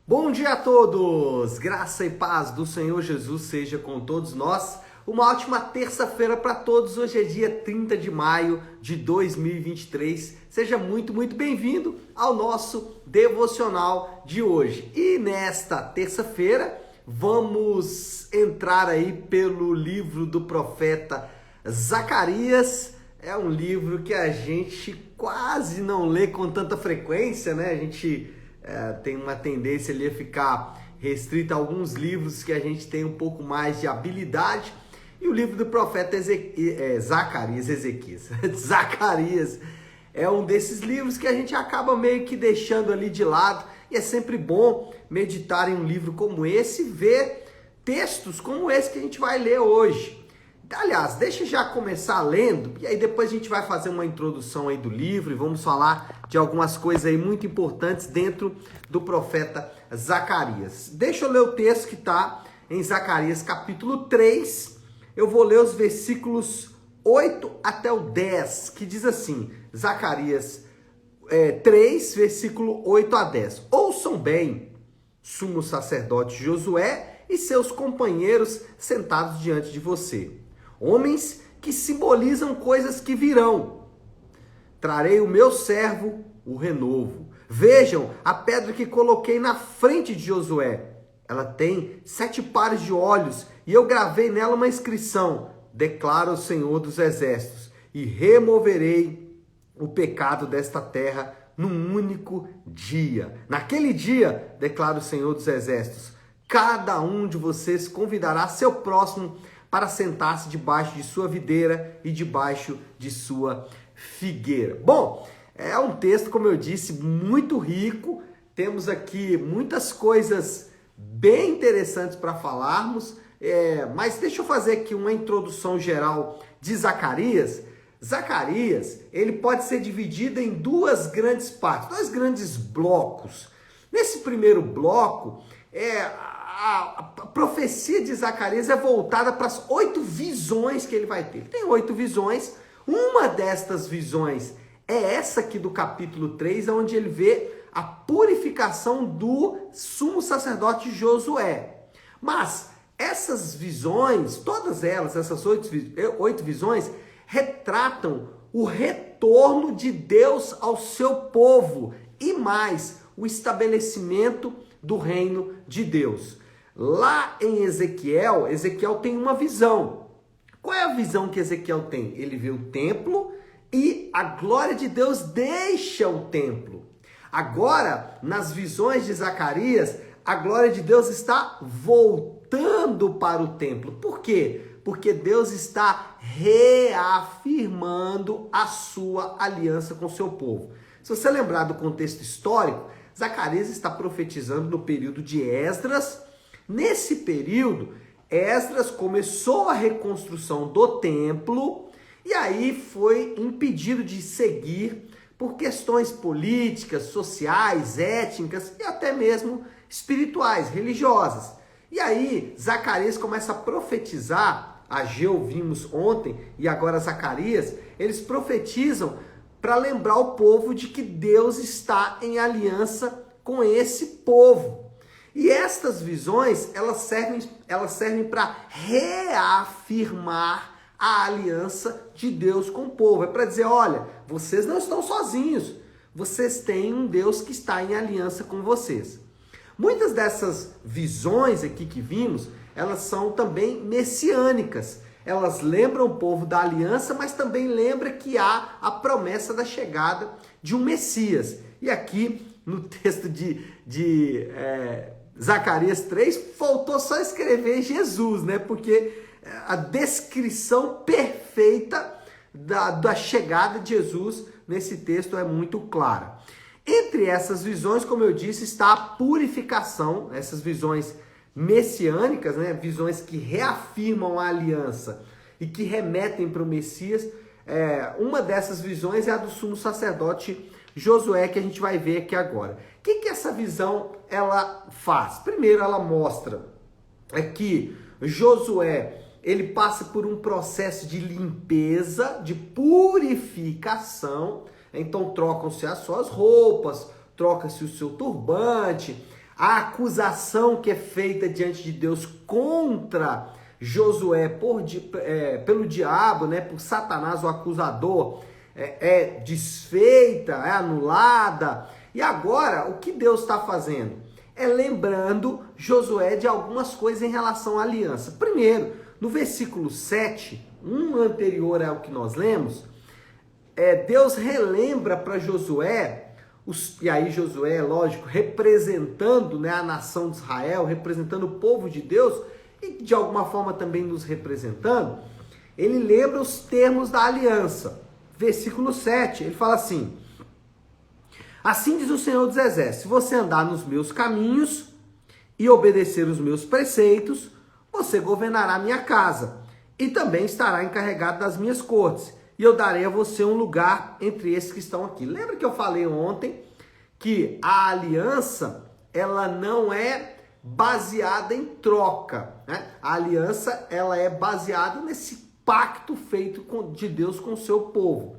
Bom dia a todos! Graça e paz do Senhor Jesus seja com todos nós. Uma ótima terça-feira para todos. Hoje é dia 30 de maio de 2023. Seja muito bem-vindo ao nosso devocional de hoje. E nesta terça-feira vamos entrar aí pelo livro do profeta Zacarias. É um livro que a gente quase não lê com tanta frequência, né? A gente tem uma tendência ali a ficar restrito a alguns livros que a gente tem um pouco mais de habilidade. E o livro do profeta Zacarias é um desses livros que a gente acaba meio que deixando ali de lado. E é sempre bom meditar em um livro como esse e ver textos como esse que a gente vai ler hoje. Aliás, deixa eu já começar lendo, e aí depois a gente vai fazer uma introdução aí do livro e vamos falar de algumas coisas aí muito importantes dentro do profeta Zacarias. Deixa eu ler o texto que está em Zacarias capítulo 3, eu vou ler os versículos 8 até o 10, que diz assim, Zacarias 3, versículo 8 a 10. Ouçam bem, sumo sacerdote Josué e seus companheiros sentados diante de você. Homens que simbolizam coisas que virão. Trarei o meu servo, o renovo. Vejam a pedra que coloquei na frente de Josué. Ela tem 7 pares de olhos e eu gravei nela uma inscrição. Declara o Senhor dos Exércitos e removerei o pecado desta terra num único dia. Naquele dia, declara o Senhor dos Exércitos, cada um de vocês convidará seu próximo para sentar-se debaixo de sua videira e debaixo de sua figueira. Bom, é um texto, como eu disse, muito rico. Temos aqui muitas coisas bem interessantes para falarmos, mas deixa eu fazer aqui uma introdução geral de Zacarias. Zacarias, ele pode ser dividido em duas grandes partes, dois grandes blocos. Nesse primeiro bloco, a profecia de Zacarias é voltada para as 8 visões que ele vai ter. Ele tem 8 visões. Uma destas visões é essa aqui do capítulo 3, onde ele vê a purificação do sumo sacerdote Josué. Mas essas visões, todas elas, essas 8 visões, retratam o retorno de Deus ao seu povo e mais, o estabelecimento do reino de Deus. Lá em Ezequiel tem uma visão. Qual é a visão que Ezequiel tem? Ele vê o templo e a glória de Deus deixa o templo. Agora, nas visões de Zacarias, a glória de Deus está voltando para o templo. Por quê? Porque Deus está reafirmando a sua aliança com o seu povo. Se você lembrar do contexto histórico, Zacarias está profetizando no período de Esdras. Nesse período, Esdras começou a reconstrução do templo e aí foi impedido de seguir por questões políticas, sociais, étnicas e até mesmo espirituais, religiosas. E aí Zacarias começa a profetizar, Ageu vimos ontem e agora Zacarias, eles profetizam para lembrar o povo de que Deus está em aliança com esse povo. E estas visões, elas servem para reafirmar a aliança de Deus com o povo. É para dizer, olha, vocês não estão sozinhos. Vocês têm um Deus que está em aliança com vocês. Muitas dessas visões aqui que vimos, elas são também messiânicas. Elas lembram o povo da aliança, mas também lembra que há a promessa da chegada de um Messias. E aqui, no texto de Zacarias 3, faltou só escrever Jesus, né? Porque a descrição perfeita da chegada de Jesus nesse texto é muito clara. Entre essas visões, como eu disse, está a purificação, essas visões messiânicas, né? Visões que reafirmam a aliança e que remetem para o Messias. Uma dessas visões é a do sumo sacerdote Josué, que a gente vai ver aqui agora. O que essa visão ela faz? Primeiro, ela mostra que Josué ele passa por um processo de limpeza, de purificação. Então trocam-se as suas roupas, troca-se o seu turbante, a acusação que é feita diante de Deus contra Josué pelo diabo, né, por Satanás, o acusador, é desfeita, é anulada. E agora, o que Deus está fazendo? É lembrando Josué de algumas coisas em relação à aliança. Primeiro, no versículo 7, um anterior ao que nós lemos, Deus relembra para Josué, e aí Josué, lógico, representando, né, a nação de Israel, representando o povo de Deus, e de alguma forma também nos representando, ele lembra os termos da aliança. Versículo 7, ele fala assim: assim diz o Senhor dos Exércitos, se você andar nos meus caminhos e obedecer os meus preceitos, você governará a minha casa e também estará encarregado das minhas cortes, e eu darei a você um lugar entre esses que estão aqui. Lembra que eu falei ontem que a aliança, ela não é baseada em troca, né? A aliança, ela é baseada nesse pacto feito de Deus com o seu povo.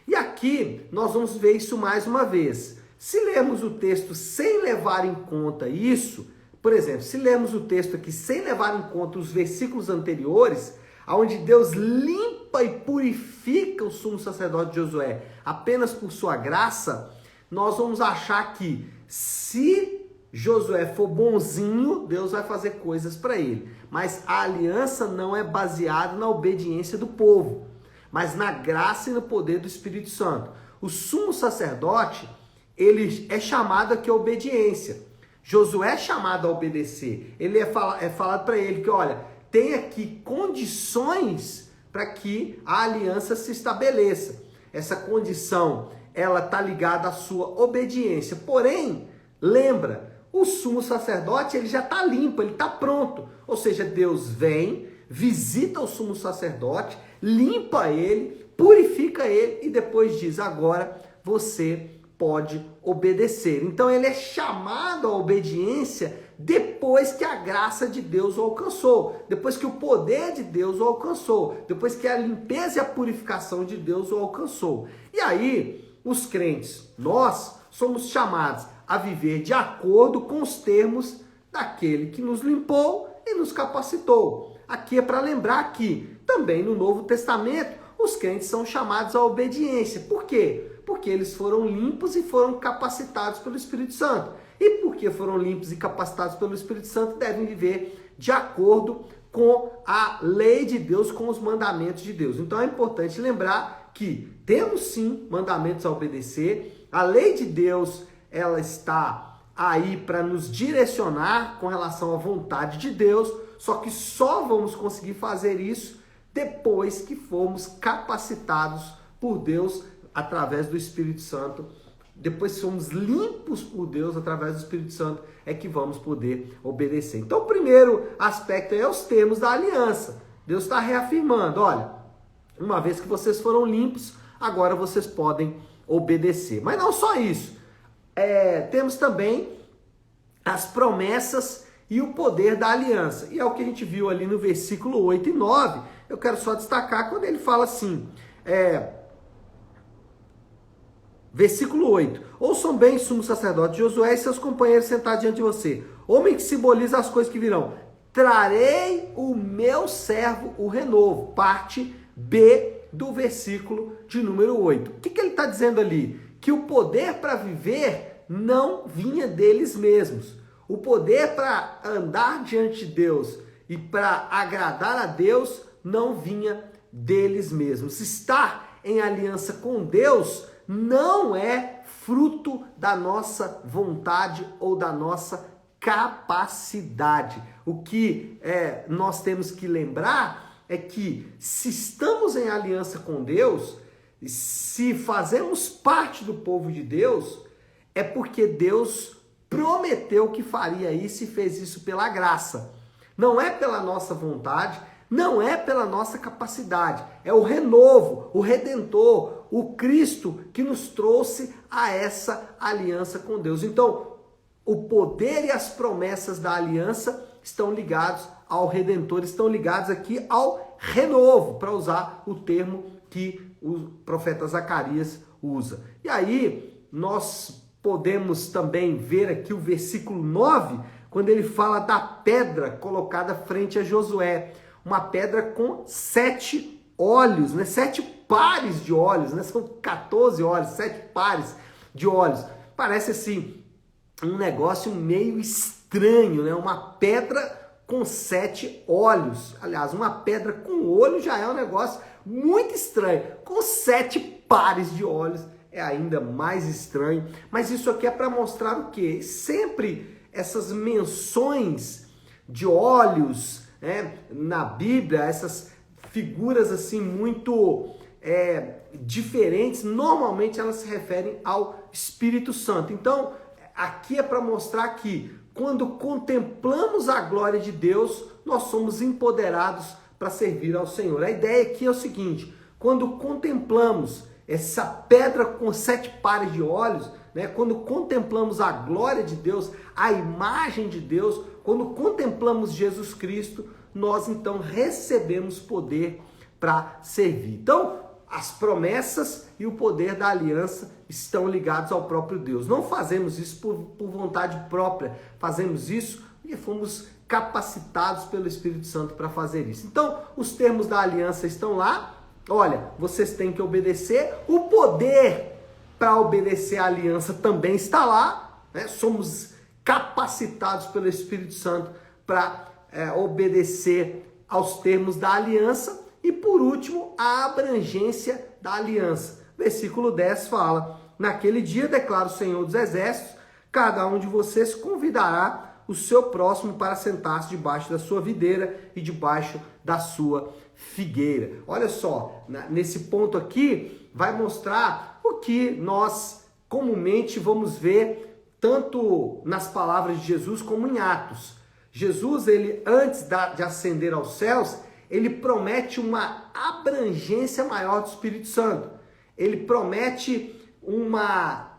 E aqui nós vamos ver isso mais uma vez. Se lermos o texto sem levar em conta isso, por exemplo, se lermos o texto aqui sem levar em conta os versículos anteriores, onde Deus limpa e purifica o sumo sacerdote Josué apenas por sua graça, nós vamos achar que se Josué for bonzinho, Deus vai fazer coisas para ele. Mas a aliança não é baseada na obediência do povo, mas na graça e no poder do Espírito Santo. O sumo sacerdote, ele é chamado aqui a obediência. Josué é chamado a obedecer. Ele é falado para ele que, olha, tem aqui condições para que a aliança se estabeleça. Essa condição, ela está ligada à sua obediência. Porém, lembra, o sumo sacerdote, ele já está limpo, ele está pronto. Ou seja, Deus vem, visita o sumo sacerdote, limpa ele, purifica ele e depois diz: agora você pode obedecer. Então ele é chamado à obediência depois que a graça de Deus o alcançou, depois que o poder de Deus o alcançou, depois que a limpeza e a purificação de Deus o alcançou. E aí, os crentes, nós somos chamados a viver de acordo com os termos daquele que nos limpou e nos capacitou. Aqui é para lembrar que também no Novo Testamento os crentes são chamados à obediência. Por quê? Porque eles foram limpos e foram capacitados pelo Espírito Santo. E porque foram limpos e capacitados pelo Espírito Santo, devem viver de acordo com a lei de Deus, com os mandamentos de Deus. Então é importante lembrar que temos sim mandamentos a obedecer. A lei de Deus, ela está aí para nos direcionar com relação à vontade de Deus, só que só vamos conseguir fazer isso depois que formos capacitados por Deus através do Espírito Santo. Depois que somos limpos por Deus através do Espírito Santo, é que vamos poder obedecer. Então o primeiro aspecto é os termos da aliança. Deus está reafirmando: olha, uma vez que vocês foram limpos, agora vocês podem obedecer. Mas não só isso. Temos também as promessas e o poder da aliança. E é o que a gente viu ali no versículo 8 e 9. Eu quero só destacar quando ele fala assim, versículo 8. Ouçam bem, sumo sacerdote Josué e seus companheiros sentados diante de você. Homem que simboliza as coisas que virão. Trarei o meu servo o renovo. Parte B do versículo de número 8. O que ele está dizendo ali? Que o poder para viver não vinha deles mesmos. O poder para andar diante de Deus e para agradar a Deus não vinha deles mesmos. Estar em aliança com Deus não é fruto da nossa vontade ou da nossa capacidade. O que nós temos que lembrar é que se estamos em aliança com Deus, se fazemos parte do povo de Deus, é porque Deus prometeu que faria isso e fez isso pela graça. Não é pela nossa vontade, não é pela nossa capacidade. É o renovo, o Redentor, o Cristo que nos trouxe a essa aliança com Deus. Então, o poder e as promessas da aliança estão ligados ao Redentor, estão ligados aqui ao renovo, para usar o termo que o profeta Zacarias usa. E aí, nós podemos também ver aqui o versículo 9, quando ele fala da pedra colocada frente a Josué. Uma pedra com 7 olhos, né? 7 pares de olhos, né? São 14 olhos, 7 pares de olhos. Parece assim, um negócio meio estranho, né? Uma pedra com 7 olhos. Aliás, uma pedra com olho já é um negócio muito estranho. Com 7 pares de olhos é ainda mais estranho. Mas isso aqui é para mostrar o quê? Sempre essas menções de olhos, né, na Bíblia, essas figuras assim muito diferentes, normalmente elas se referem ao Espírito Santo. Então, aqui é para mostrar que quando contemplamos a glória de Deus, nós somos empoderados para servir ao Senhor. A ideia aqui é o seguinte: quando contemplamos essa pedra com 7 pares de olhos, né, quando contemplamos a glória de Deus, a imagem de Deus, quando contemplamos Jesus Cristo, nós então recebemos poder para servir. Então, as promessas e o poder da aliança estão ligados ao próprio Deus. Não fazemos isso por vontade própria, fazemos isso porque fomos capacitados pelo Espírito Santo para fazer isso. Então, os termos da aliança estão lá. Olha, vocês têm que obedecer. O poder para obedecer a aliança também está lá, né? Somos capacitados pelo Espírito Santo para obedecer aos termos da aliança. E por último, a abrangência da aliança. Versículo 10 fala: naquele dia, declara o Senhor dos Exércitos, cada um de vocês convidará o seu próximo para sentar-se debaixo da sua videira e debaixo da sua figueira. Olha só, nesse ponto aqui vai mostrar o que nós comumente vamos ver tanto nas palavras de Jesus como em Atos. Jesus, ele antes de ascender aos céus, ele promete uma abrangência maior do Espírito Santo. Ele promete uma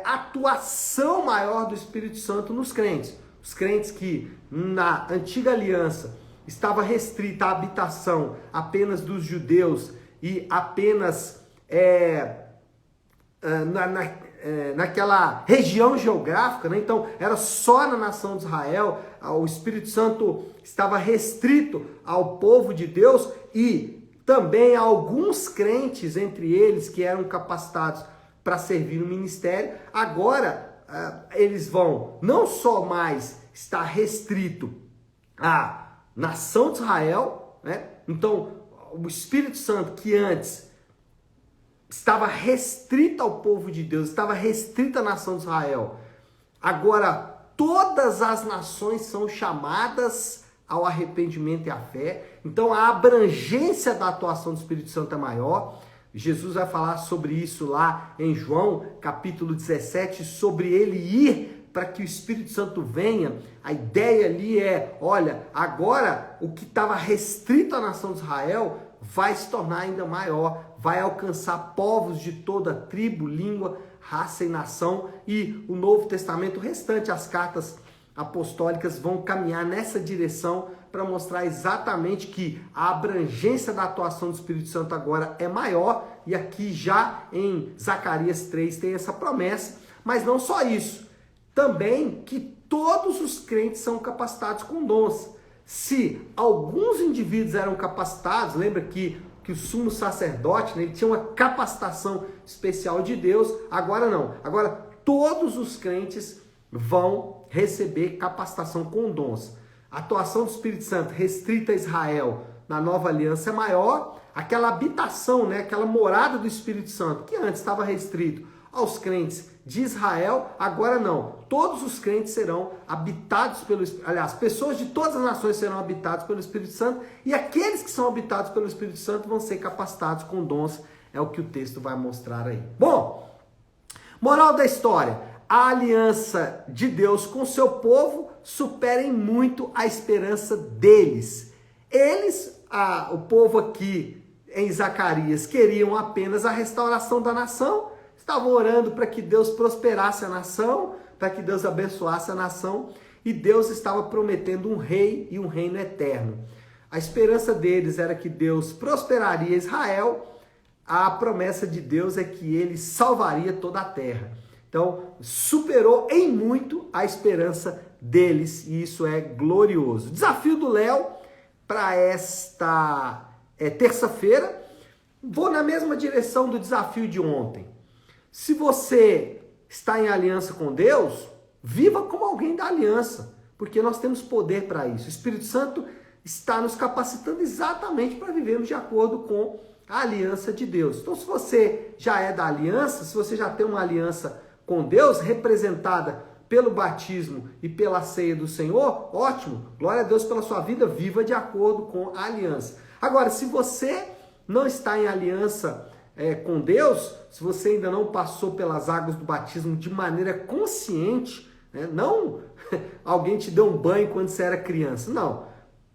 atuação maior do Espírito Santo nos crentes. Os crentes que na antiga aliança estava restrita a habitação apenas dos judeus e apenas naquela região geográfica, né? Então era só na nação de Israel. O Espírito Santo estava restrito ao povo de Deus e também a alguns crentes entre eles que eram capacitados para servir no ministério. Agora eles vão não só mais estar restrito à nação de Israel, né? Então o Espírito Santo que antes estava restrito ao povo de Deus, estava restrito à nação de Israel, agora todas as nações são chamadas ao arrependimento e à fé. Então a abrangência da atuação do Espírito Santo é maior. Jesus vai falar sobre isso lá em João capítulo 17, sobre ele ir para que o Espírito Santo venha. A ideia ali é, olha, agora o que estava restrito à nação de Israel vai se tornar ainda maior, vai alcançar povos de toda tribo, língua, raça e nação. E o Novo Testamento, o restante, as cartas apostólicas vão caminhar nessa direção para mostrar exatamente que a abrangência da atuação do Espírito Santo agora é maior. E aqui já em Zacarias 3 tem essa promessa, mas não só isso, também que todos os crentes são capacitados com dons. Se alguns indivíduos eram capacitados, lembra que o sumo sacerdote, né, ele tinha uma capacitação especial de Deus, agora não. Agora todos os crentes vão receber capacitação com dons. A atuação do Espírito Santo restrita a Israel na nova aliança é maior. Aquela habitação, né, aquela morada do Espírito Santo, que antes estava restrito aos crentes de Israel, agora não. Todos os crentes serão habitados pelo Espírito. Aliás, pessoas de todas as nações serão habitadas pelo Espírito Santo, e aqueles que são habitados pelo Espírito Santo vão ser capacitados com dons. É o que o texto vai mostrar aí. Bom, moral da história: a aliança de Deus com seu povo supera em muito a esperança deles. O povo aqui em Zacarias, queriam apenas a restauração da nação, estavam orando para que Deus prosperasse a nação, para que Deus abençoasse a nação, e Deus estava prometendo um rei e um reino eterno. A esperança deles era que Deus prosperaria Israel. A promessa de Deus é que ele salvaria toda a terra. Então, superou em muito a esperança deles, e isso é glorioso. Desafio do Léo para esta terça-feira, vou na mesma direção do desafio de ontem. Se você está em aliança com Deus, viva como alguém da aliança, porque nós temos poder para isso. O Espírito Santo está nos capacitando exatamente para vivermos de acordo com a aliança de Deus. Então, se você já é da aliança, se você já tem uma aliança com Deus, representada pelo batismo e pela ceia do Senhor, ótimo, glória a Deus pela sua vida, viva de acordo com a aliança. Agora, se você não está em aliança com Deus, se você ainda não passou pelas águas do batismo de maneira consciente, né? Não alguém te deu um banho quando você era criança, não,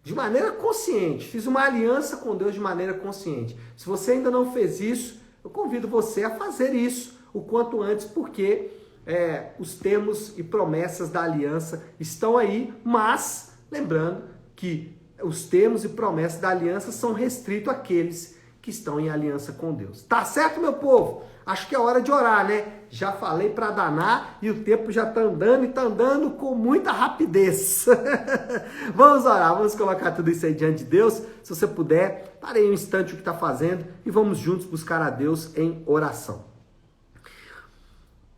de maneira consciente, fiz uma aliança com Deus de maneira consciente. Se você ainda não fez isso, eu convido você a fazer isso o quanto antes, porque os termos e promessas da aliança estão aí, mas lembrando que os termos e promessas da aliança são restritos àqueles que estão em aliança com Deus. Tá certo, meu povo? Acho que é hora de orar, né? Já falei para danar e o tempo já tá andando e tá andando com muita rapidez. Vamos orar, vamos colocar tudo isso aí diante de Deus. Se você puder, parei um instante o que está fazendo e vamos juntos buscar a Deus em oração.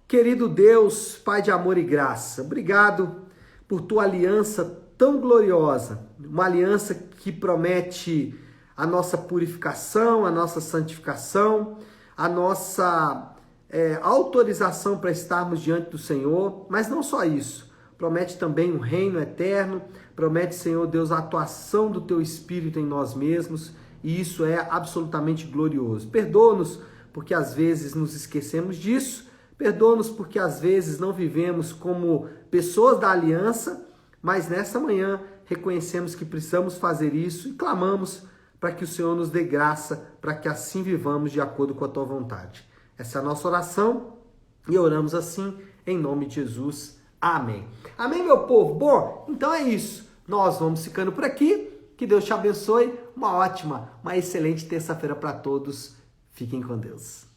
Querido Deus, Pai de amor e graça, obrigado por tua aliança tão gloriosa, uma aliança que promete a nossa purificação, a nossa santificação, a nossa autorização para estarmos diante do Senhor, mas não só isso, promete também um reino eterno, promete, Senhor Deus, a atuação do teu Espírito em nós mesmos, e isso é absolutamente glorioso. Perdoa-nos porque às vezes nos esquecemos disso, perdoa-nos porque às vezes não vivemos como pessoas da aliança, mas nessa manhã reconhecemos que precisamos fazer isso e clamamos para que o Senhor nos dê graça, para que assim vivamos de acordo com a tua vontade. Essa é a nossa oração e oramos assim em nome de Jesus. Amém. Amém, meu povo? Bom, então é isso. Nós vamos ficando por aqui. Que Deus te abençoe. Uma ótima, uma excelente terça-feira para todos. Fiquem com Deus.